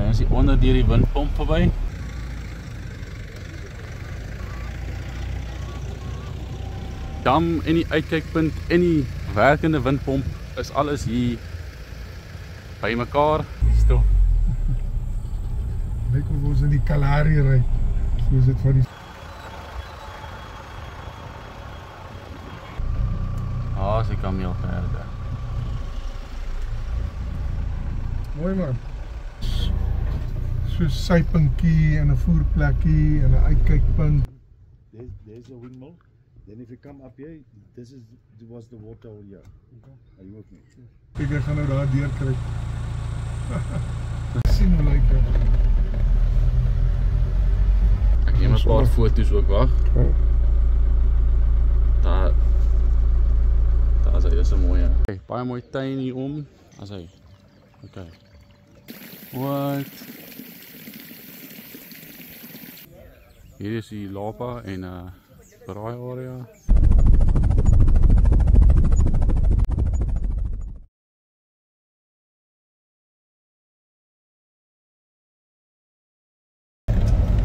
dan is die onder deur die windpomp verby. Dam en die uitkykpunt en die werkende windpomp is alles hier by mekaar. Stop. Lyk of ons in die Kalahari ry. So is dit van die... Is die kameelperde. Mooi man. So sypinkie en 'n voerplekkie en 'n uitkykpunt. There's a windmill. Then if you come up here, this was the water all here. Okay. Are you with me? Ek gaan nou daar deur kry. Sien hoe lyk dit. Ek neem 'n paar foto's ook, wag. Daar is hy, dis 'n mooie. Okay, baie mooi tuin hier om. As hy. Okay. What? Hier is die lapa en braai area.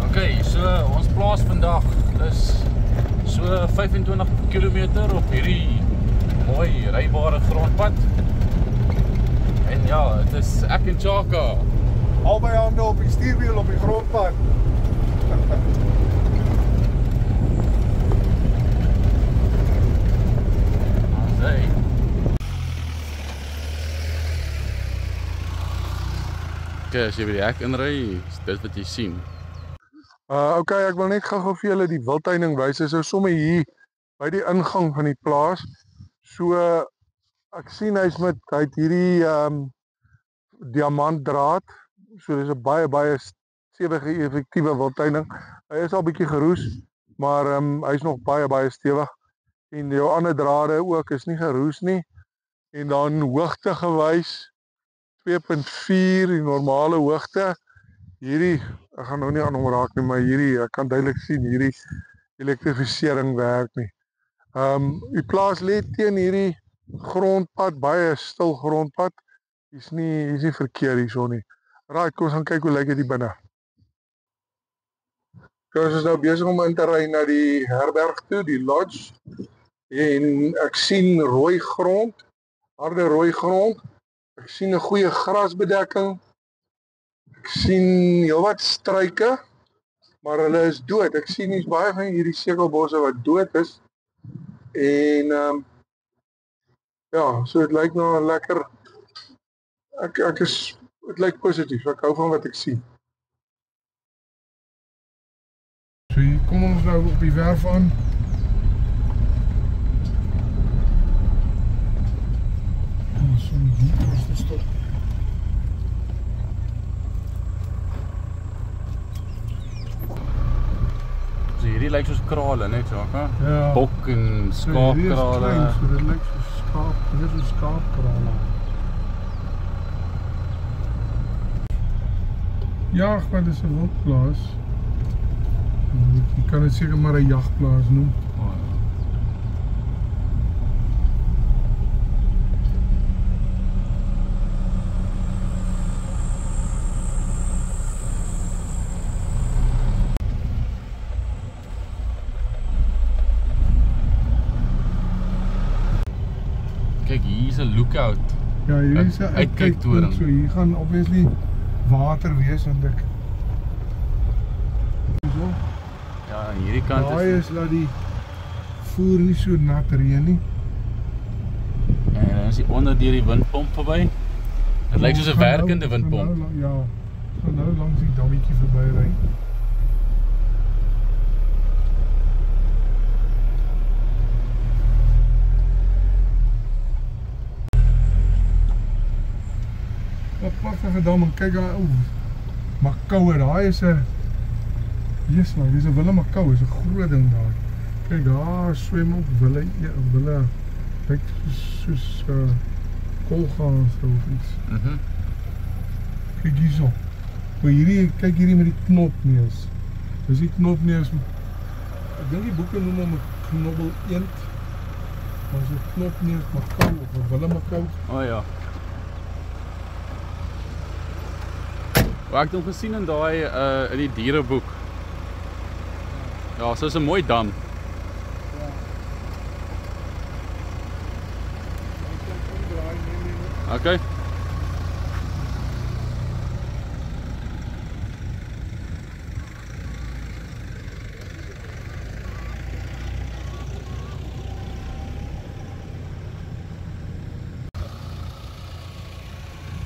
Okay, so ons plaas vandag is so 25 km op hierdie mooi rybare grondpad. En ja, het is ek en Chaka. Albei hande op die stuurwiel op die grondpad. Okay, as jy by die hek inry, is dit wat jy sien. Okay, ek wil net gou vir julle die wildtuining wys. Is sommer hier by die ingang van die plaas. So ek sien hy het hierdie diamantdraad. So dis 'n baie stewige effektiewe wildtuining. Hy is al bietjie geroes, maar hy is nog baie stewig. En jou ander drade ook is nie geroes nie. En dan hoogte gewys 2.4 die normale hoogte. Hierdie, ek gaan nou nie aan hom raak nie, maar hierdie, ek kan duidelik sien hierdie elektrifisering werk nie. Die plaas lê teen hierdie grondpad, baie stil grondpad. Is nie verkeer hierso nie. Right, kom ons gaan kyk hoe lyk dit hier binne. Ons is nou besig om in te ry na die herberg toe, die lodge. En ek sien rooi grond, harde rooi grond. Ek sien 'n goeie grasbedekking. Ek sien heelwat struike, maar hulle is dood. Ek sien hier's baie van hierdie sekelbosse wat dood is. En ja, so dit lyk nou lekker. Het lyk positief. Ek hou van wat ek sien. So hier kom ons nou op die werf aan. So hierdie lyk soos krale, net so, hè? Ja. Bok en skaapkrale. Hierdie is klein, so dit lyk soos skaapkrale. Ja, maar dit is 'n wildplaas. Jy kan dit seker maar 'n jagplaas noem. Kyk, hier is 'n lookout. Ja, hier is 'n uitkyktoring. So hier gaan obviously water wees en ek. So. Ja, aan hierdie kant Daai is dat die voer nie so nat reën nie. En dan is die onder deur die windpomp verby. Dit lyk soos 'n werkende windpomp. Ja, gaan nou langs die dammetjie verby ry. Pragtige dam en kyk daar, Makau, daai is 'n yes man, dis 'n Wille Makau, is 'n groot ding daar. Kyk daar swem ook wille lyk soos kolgaans of iets. Kyk hierso. Maar kyk hierdie met die knopneus. Dis die knopneus. Ek dink die boeke noem hom 'n knobbel eend. Maar so knopneus Makau of 'n Wille Makau. Ja. Maar ek het hom gesien in daai in die diereboek. Ja, so is 'n mooi dam. Okay.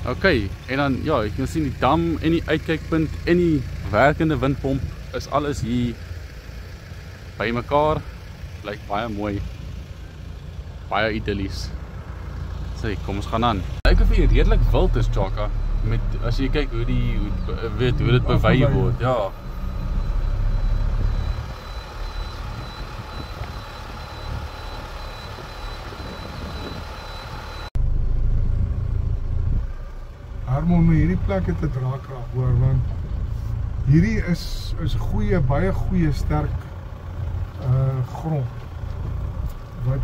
Okay, en dan ja, jy kan sien die dam en die uitkykpunt en die werkende windpomp is alles hier by mekaar. Lyk baie mooi. Baie idyllies. Sê, kom ons gaan aan. Lyk of hy redelik wild is, Chaka, met as jy kyk hoe hoe dit bewy word. Ja. Herman, maar hierdie plek het 'n draagkrag hoor, want hierdie is goeie, baie goeie sterk grond wat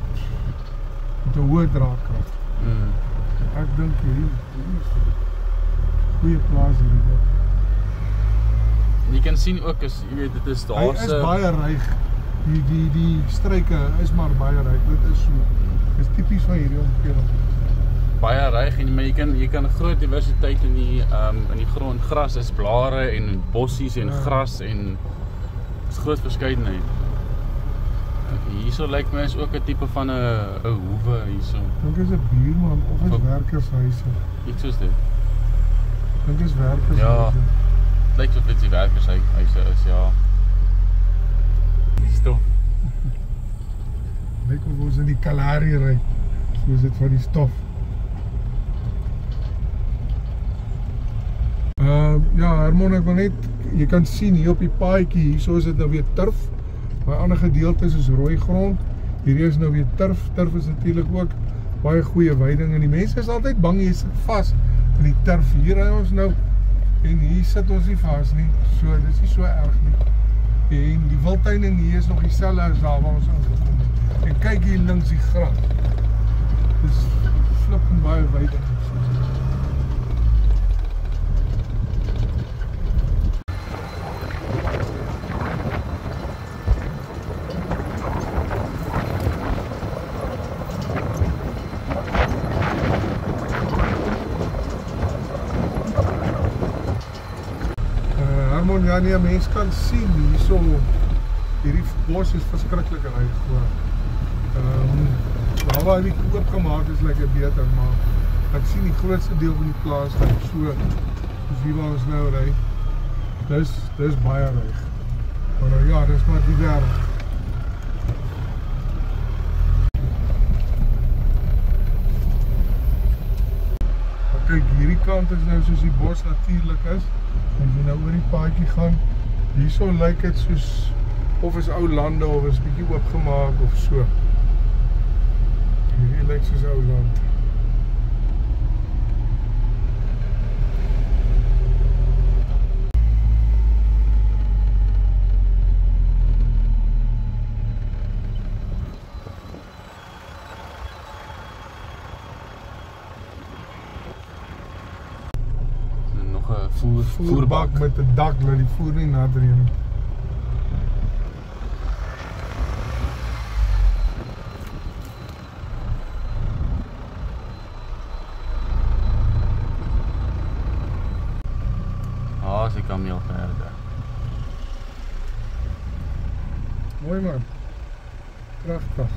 met 'n hoë draagkrag. Ek dink hierdie is goeie plaas hierdie. Jy kan sien ook as jy weet dit is daar Hy is baie ryk. Die struike is maar baie ryk. Dit is so. Dis tipies van hierdie omgewing. Baie ryk en jy kan groot diversiteit in die grond. Gras is blare en bossies en gras en is groot verskeidenheid. Hierso lyk my is ook 'n tipe van 'n hoewe hierso. Dink is 'n buurman of is werkershuise. Iets soos dit. Dink is werkershuise. Ja. Lyk of dit die werkershuise is, ja. Stop. Lyk of ons in die Kalahari ry. So is dit van die stof. Ja, Herman, ek wil net, jy kan sien hier op die paadjie, hierso is dit nou weer turf. My ander gedeeltes is rooi grond. Hierdie is nou weer turf. Turf is natuurlik ook baie goeie weiding en die mense is altyd bang jy sit vas in die turf. Hier ry ons nou en hier sit ons nie vas nie. So, dis nie so erg nie. En die wildtuin hier is nog dieselfde as daar waar ons aangekom het. En kyk hier links die gras. Dis flippend baie weiding. Ja, nee, mens kan sien hierso, hierdie bos is verskriklik ryk hoor. Daar waar hy oopgemaak is, lyk dit beter, maar ek sien die grootste deel van die plaas lyk so, soos hier waar ons nou ry. Dis baie ryk. Maar ja, dis maar die wêreld. Kyk, hierdie kant is nou soos die bos natuurlik is. As jy nou oor die paadjie gaan, hierso lyk dit soos of is ou lande of is bietjie oopgemaak of so. Hierdie lyk soos ou land. Voerbak met 'n dak, laat die voer nie nat reën nie. Is die kameelperde. Mooi man. Pragtig.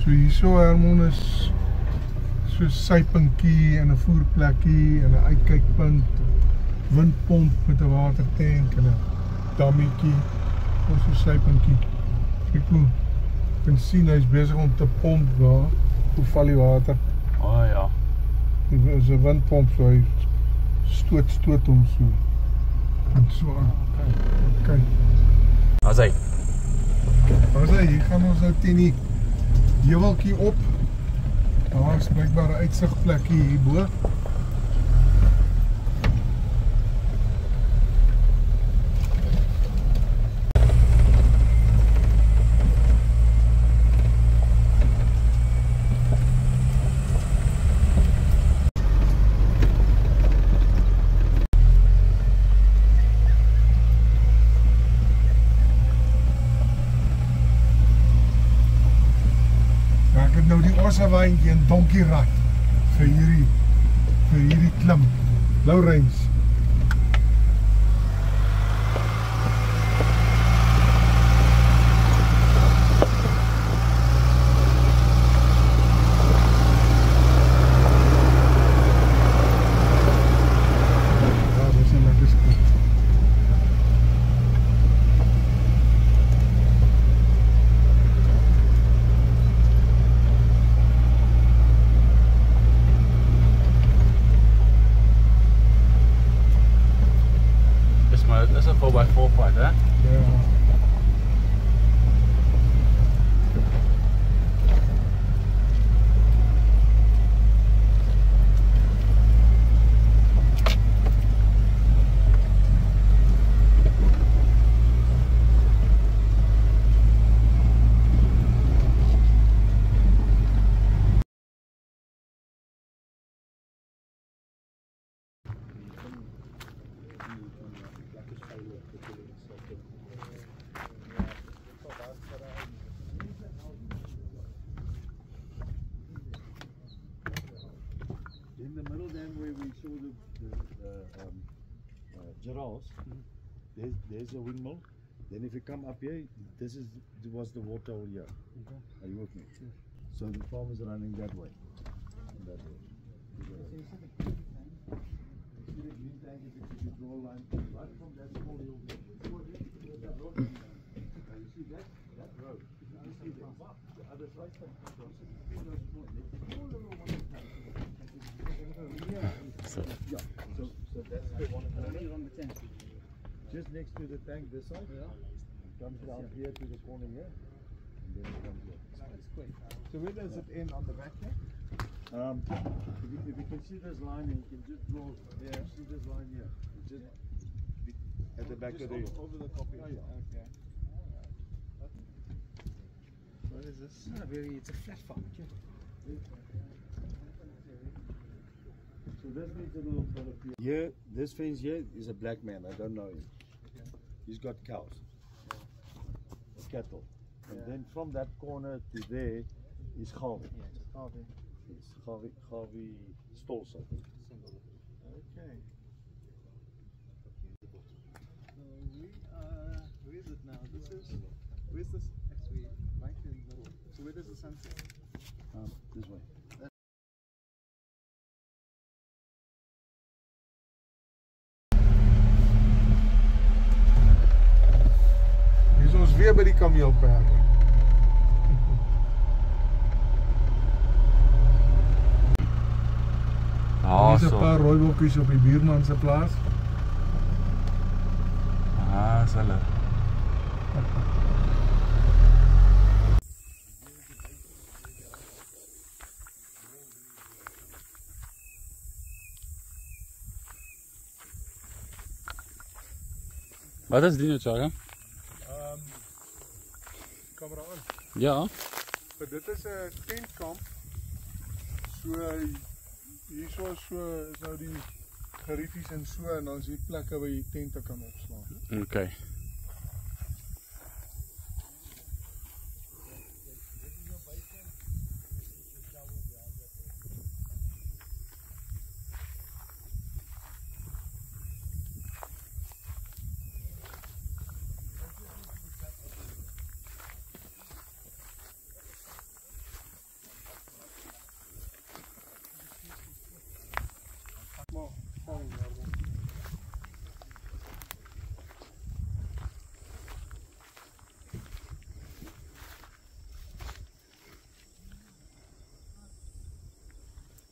So hierso Herman is so sypunkie en 'n voerplekkie en 'n uitkykpunt, windpomp met 'n watertank en 'n dammetjie. Ons so sypunkie. Kyk hoe kan sien hy's besig om te pomp daar. Hoe val die water? Ja. Dit is 'n windpomp, so hy stoot hom so. En so aan. Kyk. As hy Maar hier gaan ons nou teen die heuweltjie op. Daar is blijkbaar 'n uitsigplekkie hierbo. Nou die ossewaantjie en donkierad vir hierdie klim. Lourens. Ja, dis 'n lekker skoot. Maar dit is 'n 4x4 pad, hè? Ja. In the middle then where we saw the giraffes, there's a windmill. Then if you come up here, was the water all here. Okay. Are you with me? Yes. So the farm is running that way. That way. You see the green tank if you draw a line right from that small hill there. Now you see that road. You see the other side. So that's the one on the tank. Just next to the tank this side. Yeah. Comes down here to the corner here. And then it comes here. It's quick. So where does it end on the back here? If you can see this line, you can just draw. Yeah. See this line here. It's just at the back of the over the copy. Oh, yeah. Okay. What is this? It's a flat farm. So this needs a little bit of here. This fence here is a black man. I don't know him. Okay. He's got cows, cattle, and then from that corner to there is Gavi. Yeah, it's Gavi. It's Gavi Stols, I think. Okay. Where is it now? Where's this actually? Right in the middle. So where does the sun set? This way. Hier is ons weer by die kameelperd. Hier is 'n paar rooibokkies op die buurman se plaas. Ah, is hulle. Wat is die nou, Chaga? Kamera aan. Ja. So dit is 'n tentkamp. So hierso is nou die geriefies en so en dan is die plekke waar jy tente kan opslaan. Okay.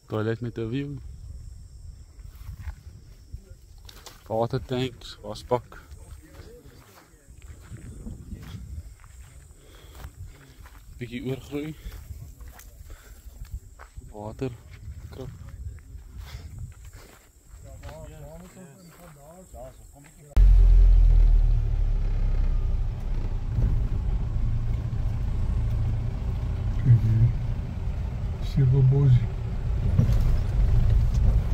Toilet met 'n view. Watertanks, wasbak. bietjie oorgroei. Water, krap. Cirkelbosie.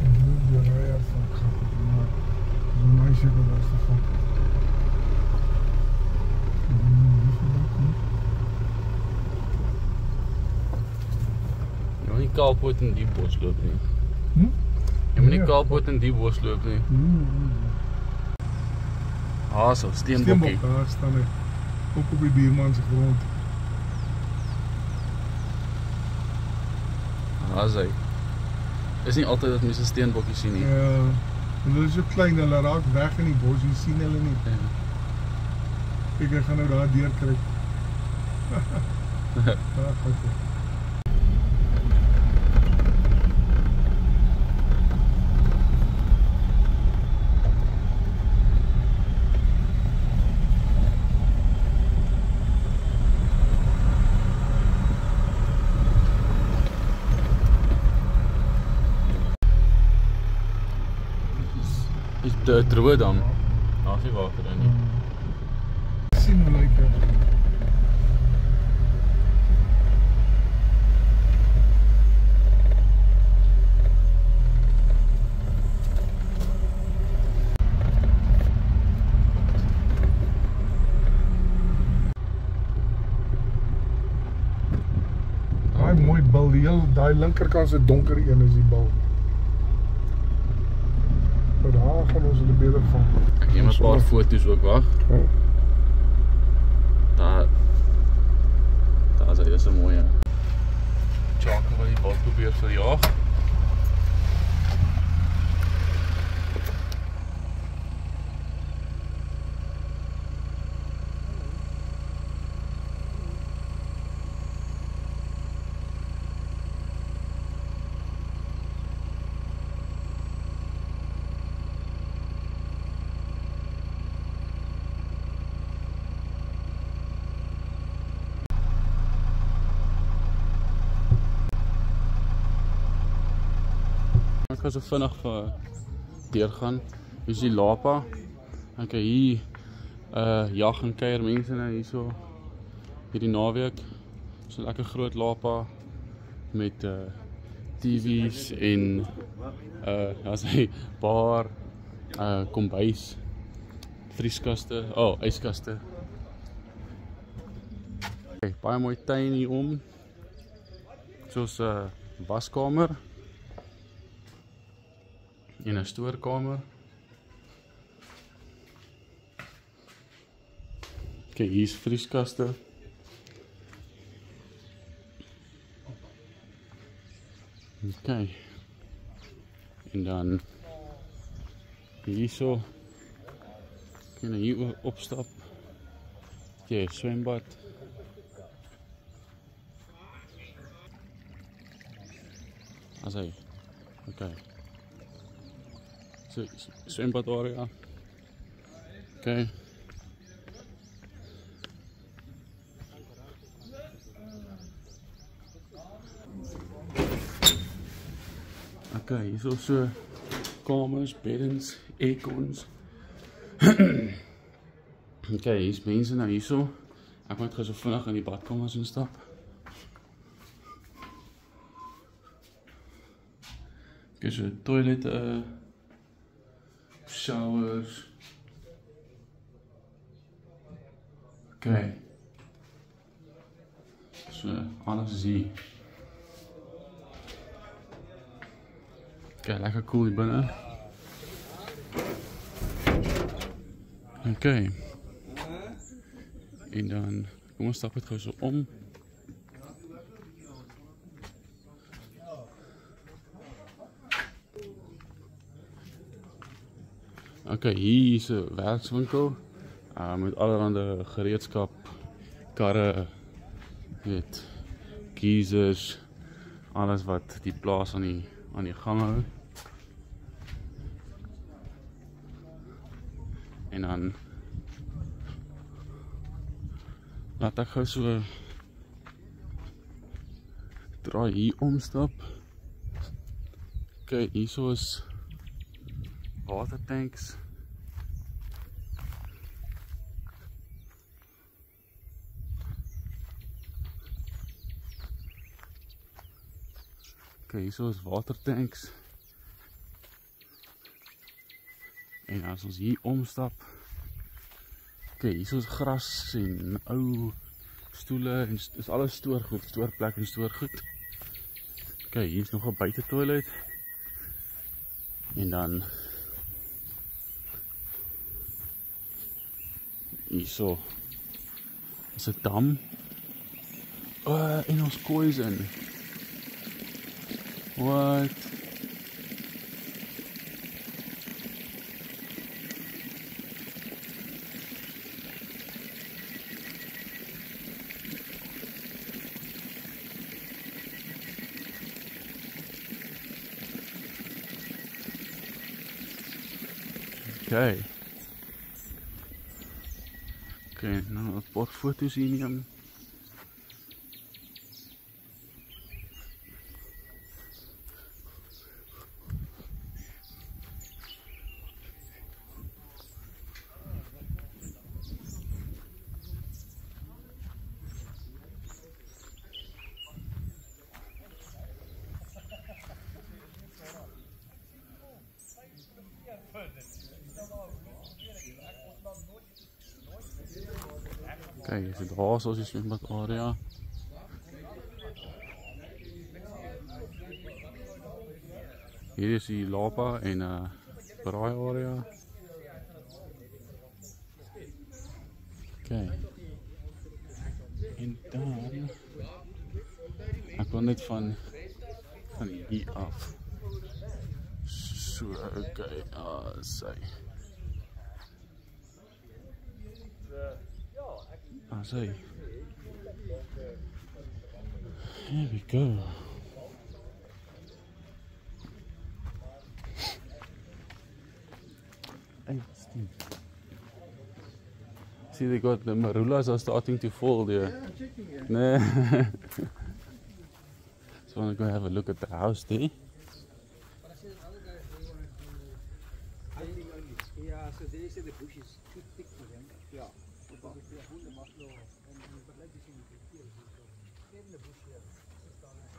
En dit is die rij van grappig, maar zo'n meisje dat was ervan. Jy moet nie kaalpoot in die bos loop nie. Jy moet nie Nee. kaalpoot in die bos loop nie. So, steenbokkie. Steenbok, daar staan hy. Ook op die buurman se grond. Is hy. Is nie altyd dat mense steenbokkie sien nie. Ja, en hulle is so klein, hulle raak weg in die bos, jy sien hulle nie. Ja. Ek gaan nou daar deur kry. Daar gaan hy. Is dit droog dan? Daar is nie water in nie. Sien hoe lyk dit. Daai mooi bil, daai linkerkant se donker een is die bil. Maar daar gaan ons hulle beter van. Ek neem 'n paar foto's ook, wag. Ja. Daar is hy, dis 'n mooie. Chaka wat die bal probeer verjaag. Ek gaan so vinnig deurgaan. Hier is die Lapa. Ok, hier jag en kuier mense nou hierso. Hierdie naweek. So lekker groot Lapa met TV's en daar's 'n bar, kombuis, vrieskaste, yskaste. Okay, baie mooi tuin hier om. Soos 'n waskamer. En 'n stoorkamer. Okay, hier is vrieskaste. Okay. En dan hierso kan jy hier opstap. Jy swembad. As hy. Okay. So, swembad area. Okay. Okay, hier is also kamers, beddens, aircons. Okay, hier is mense nou hierso. Ek moet gou so vinnig in die badkamers instap. Okay, so toilette, showers. Okay. So, alles is hier. Okay, lekker cool hier binne. Okay. En dan, kom ons stap het gou so om. Okay, hier is 'n werkswinkel met allerhande gereedskap, karre, weet, geysers, alles wat die plaas aan die gang hou. En dan laat ek gou so draai hier omstap. Kyk, hierso is watertanks. Kyk, hierso is watertanks. En as ons hier omstap, kyk, hierso is gras en ou stoele en is alles stoorgoed, stoorplek en stoorgoed. Kyk, hier is nog 'n buite toilet. En dan hierso is 'n dam. En ons kooi is in. What? Okay. Okay, nou 'n paar foto's hier neem. Kijk, is het roze als je zwembad area. Hier is die lapa en braai area. Kijk. En dan ik wil net van hier af. Zo, oké, zij. Zij. Here we go. Hey, Steve. See, they got the marulas are starting to fall there. Yeah, I'm checking here. Nah. So I want to go have a look at the house there. But I said the other guys, they wanted to hunting only. Yeah, so they said the bush is too thick for them. Yeah. Because if they hold the buffalo and but like you see with the deer, they're in the bush here. Just down there.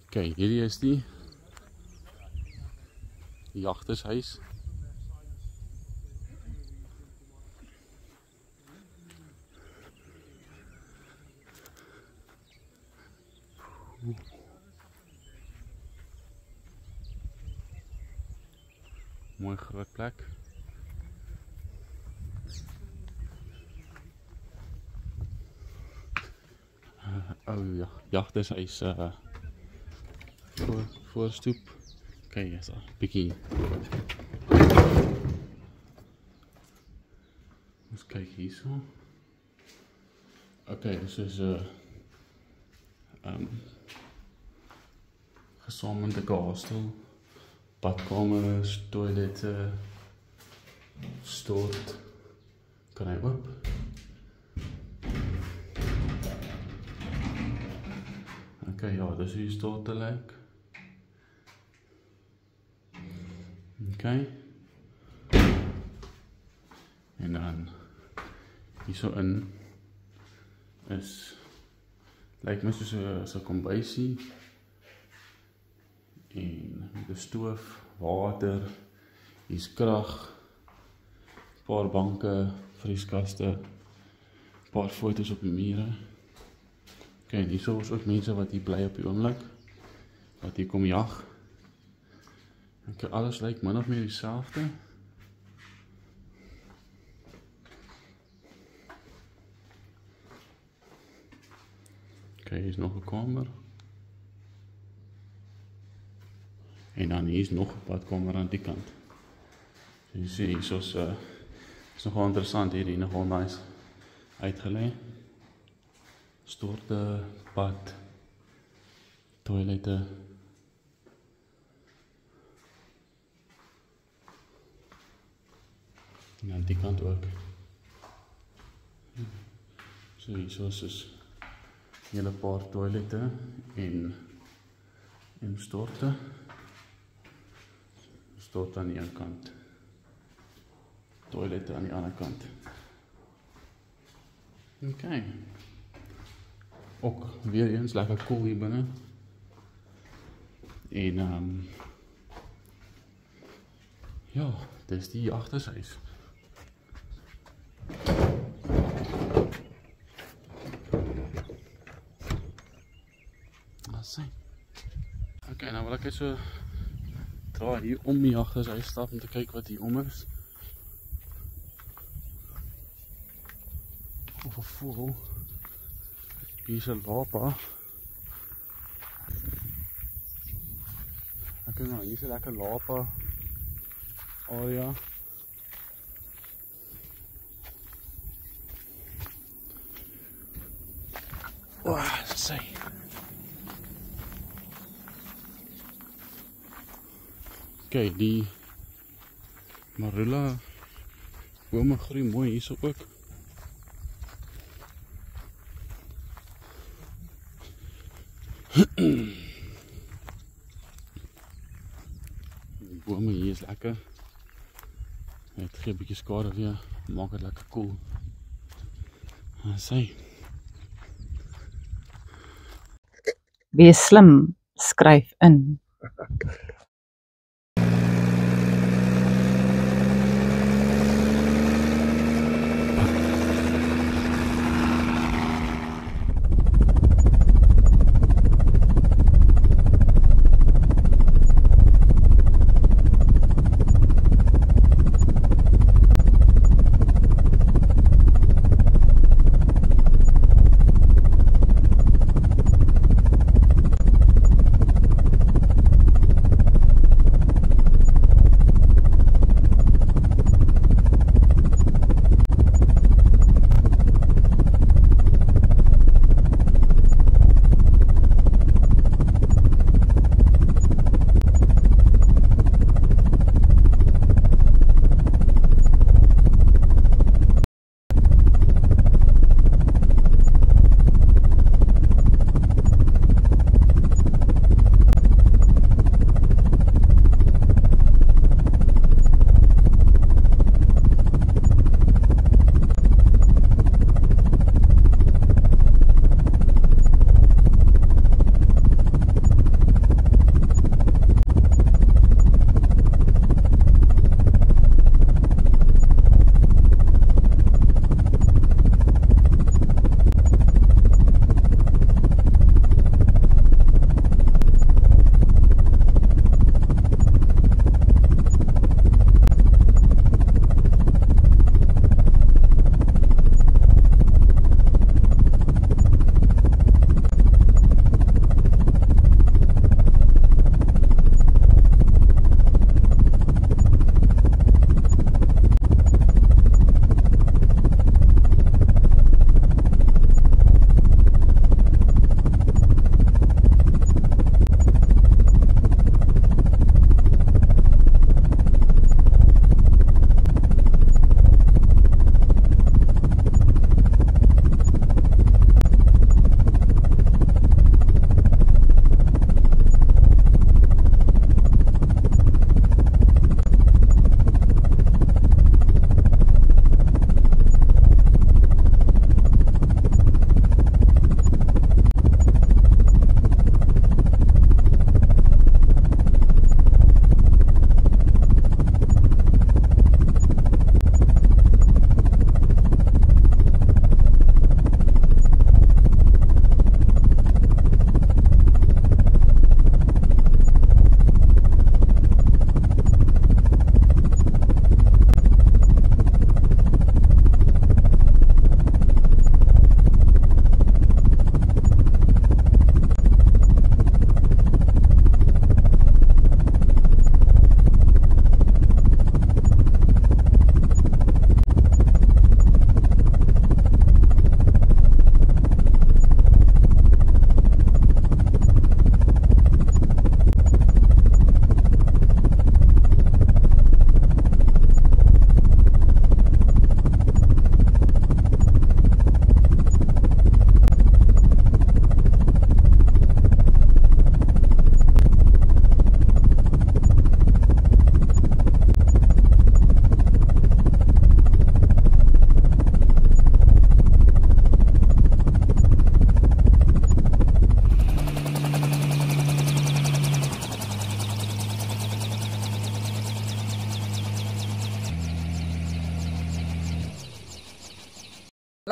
Kijk, hier is die jagtershuis. Mooi groot plek. Oh ja, jagtershuis voorstoep. Kijk, is daar, bietjie. Eens kijken hier zo. Oké, dus is gezamenlijke hostel, badkamers, toiletten, stoort. Kan hij op? Oké, ja, dus hier stoort de lijk. Oké. En dan hier zo in is lijkt me soos 'n kombuisie en de stoof, water, hier's krag, 'n paar banke, vrieskaste, 'n paar foto's op die mure. Oké, en hierso is ook mense wat hier bly op die oomblik, wat hier kom jag. Okay, alles lijkt min of meer dieselfde. Okay, hier is nog 'n kamer. En dan hier is nog 'n badkamer aan die kant. So jy sien, hier is nogal interessant hier nogal nice uitgelê. Stoorte, bad, toilette. En aan die kant ook. So hierso is soos 'n hele paar toilette en storte. Stort aan die een kant. Toilette aan die ander kant. Okay. Ook weer eens lekker cool hier binne. En ja, dis die agtershuis. Sien. Okay, nou wil ek net so draai hier om die agtershuis stap om te kyk wat hier om is. Of 'n voël. Hier is 'n lapa. Ek kyk nou, hier is 'n lekker lapa area. Sê. Okay, die marula bome groei mooi hierso ook. Die bome hier is lekker. Het gee 'n bietjie skade weer, maak dit lekker cool. Sê. Wees slim, skryf in.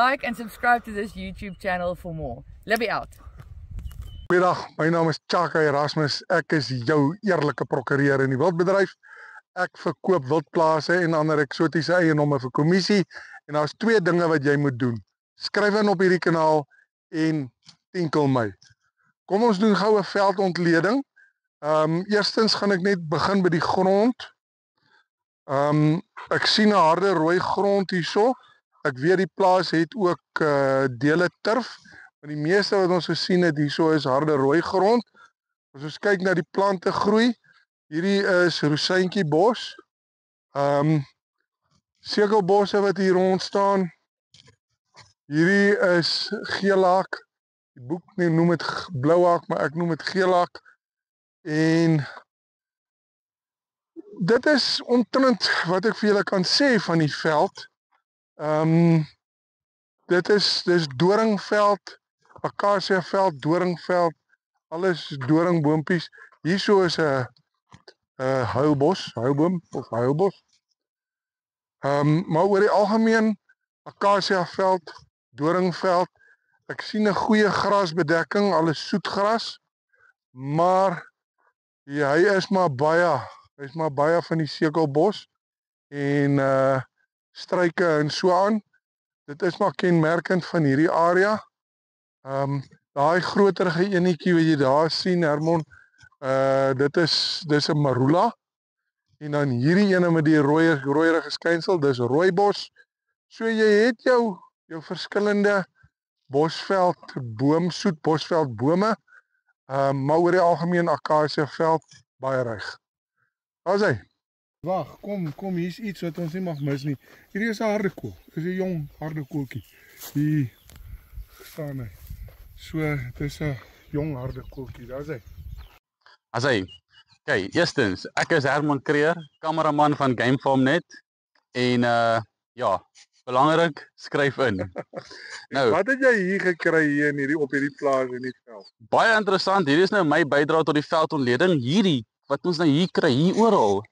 Like and subscribe to this YouTube channel for more. Libby out. Goeiedag, my naam is Chaka Erasmus. Ek is jou eerlike prokureur in die wildbedryf. Ek verkoop wildplase en ander eksotiese eiendomme vir kommissie. En daar's 2 dinge wat jy moet doen. Skryf in op hierdie kanaal en tinkel my. Kom ons doen gou 'n veldontleding. Eerstens gaan ek net begin by die grond. Ek sien 'n harde rooi grond hierso. Ek weet die plaas het ook dele turf, maar die meeste wat ons gesien het hierso is harde rooi grond. As ons kyk na die plante groei, hierdie is rosyntjiebos. Sekelbosse wat hier rond staan. Hierdie is geelhak. Die boek noem dit blouhak, maar ek noem dit geelhak. En dit is omtrent wat ek vir julle kan sê van die veld. Dit is doringveld, akasiaveld, doringveld, alles doringboompies. Hierso is 'n huilboom of huilbos. Maar oor die algemeen akasiaveld, doringveld. Ek sien 'n goeie grasbedekking, alles soetgras, maar hy is maar baie van die sekelbos en struike en so aan. Dit is maar kenmerkend van hierdie area. Daai groterige enetjie wat jy daar sien, Hermon, dis 'n marula. En dan hierdie ene met die rooierige skynsel, dis rooibos. So jy het jou verskillende soet bosveldbome, maar oor die algemeen akasiaveld baie reg. Daar's hy. Wag, kom, hier's iets wat ons nie mag mis nie. Hierdie is 'n harde kool. Dis 'n jong harde koeltjie. Hier staan hy. So, dis 'n jong harde koeltjie. Daar's hy. As hy. Okay, eerstens, ek is Herman Creer, kameraman van Game Farm Net en ja, belangrik, skryf in. Nou, Wat het jy hier gekry hier op hierdie plaas in die veld? baie interessant. Hierdie is nou my bydrae tot die veldontleding. Hierdie wat ons nou hier kry, hier oral,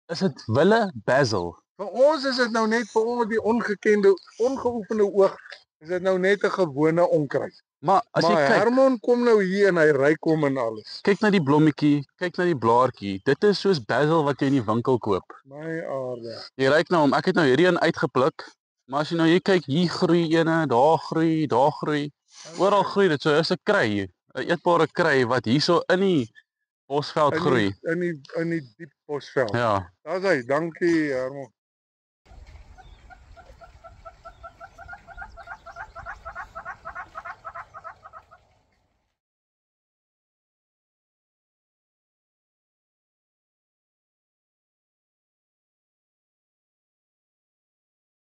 is dit wille basil. Vir ons is dit nou net vir ons die ongeoefende oog, is dit nou net 'n gewone onkruid. Maar as jy Maar kyk, Herman kom nou hier en hy ryk hom en alles. kyk na die blommetjie, kyk na die blaartjie. Dit is soos basil wat jy in die winkel koop. My aarde. Jy ryk nou hom. Ek het nou hierdie een uitgepluk. Maar as jy nou hier kyk, hier groei ene, daar groei. Oral groei dit. So is 'n kry, 'n eetbare kry wat hierso in die bosveld groei. In die diep bosveld. Ja. Daar's hy. Dankie Herman.